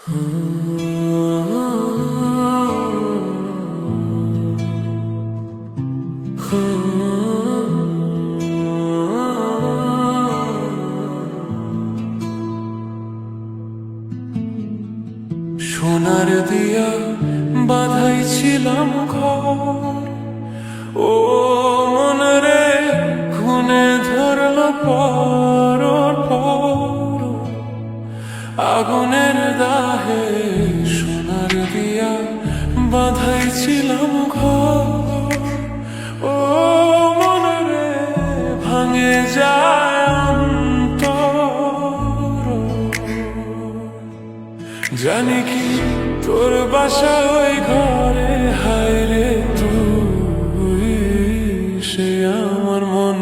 সোনার দিয়া বাঁধাইছিলাম ঘর, ও মনরে খুনে ধরল পর পর। আগুনের দাহে সোনার দিয়া বাঁধাইছিলাম ঘর, ও মনরে ভাঙে যায় অন্তর। জানি কি তোর বাসা ওই ঘরে, হায় রে তুই সে আমার মন।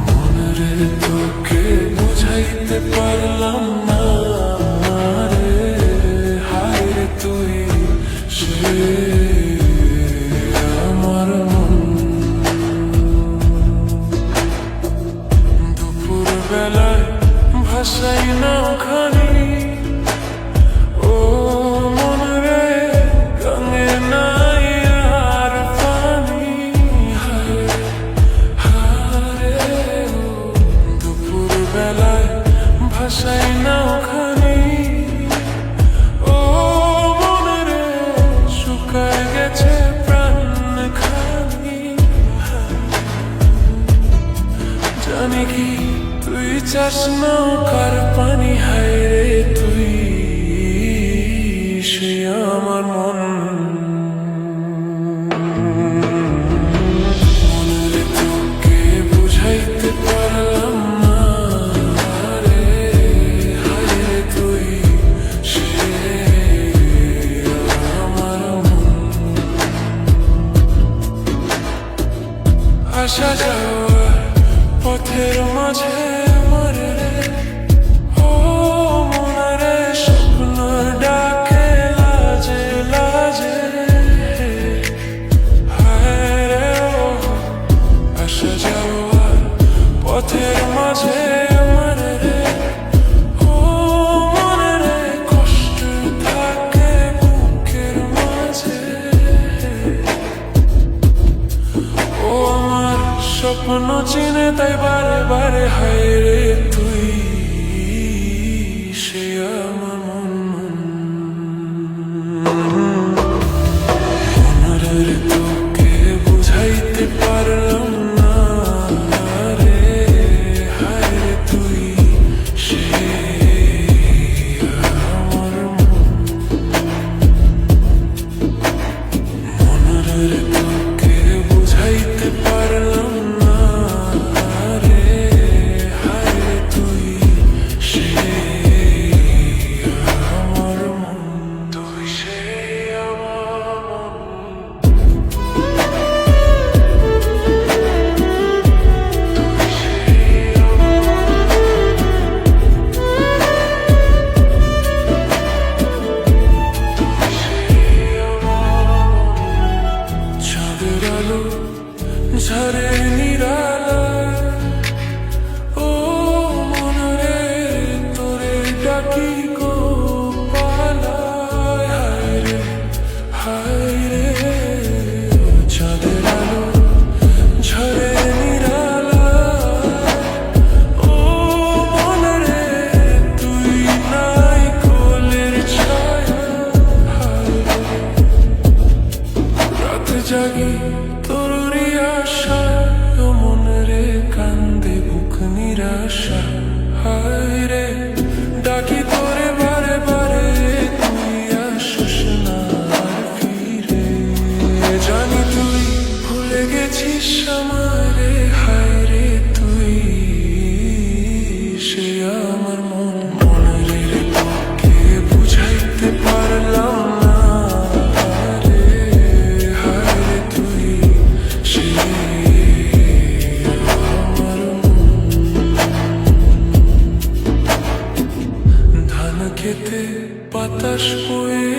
মনরে তোকে বুঝাইতে পারলাম না রে, হায় রে তুই সে আমার মন। দুপুর বেলায় ভাসাই না খানি, ও মনরে গাঙে নাই আর পানি। হায় হারে দুপুর বেলায় ভাসাই না খানি, ও মনরে শুকায় গেছে প্রাণ খানি। জানি কি তুই চাস নৌকার পানি, হায় রে তুই সে আমার মন। মনরে তোকে বুঝাইতে পারলাম না রে, হায় রে তুই সে আমার মন। আসা যাওয়ার পথের মাঝে পথের মাঝে আমার রে, ও মনে রে কষ্ট থাকে বুকের মাঝে। ও আমার স্বপ্ন চিনে তাই বারে বারে, হায় রে তুই সে আমার মন। মনে রে তোকে বুঝাইতে পারলাম না রে, হায় রে তুই সে আমার মন। মনে রে তোকে বুঝাইতে পারলাম না রে, হায় রে তুই সে আমার মন। তুই সে আমার মন। চাঁদের আলো ঝরে নিরালায়, ও মনরে তোরে ডাকি গো পালায়। হায় রে হায় রে চাঁদের আলো ঝরে নিরালায়, ও মনরে তুই নাই কোলের ছায়া। হায় রে রাত জাগি তোরই আশা, ও মনরে কান্দে বুক নিরাশা। হায় রে ডাকি তোরে বারে বারে, তুই আসিস না আর ফিরে। জানি তুই ভুলে গেছিস আমারে, হায় রে তুই সে আমার মন। মনে রে তোকে বুঝাইতে পারলাম না রে, হায় রে তুই সে আমার মন। ধান খেতে বাতাস বয়ে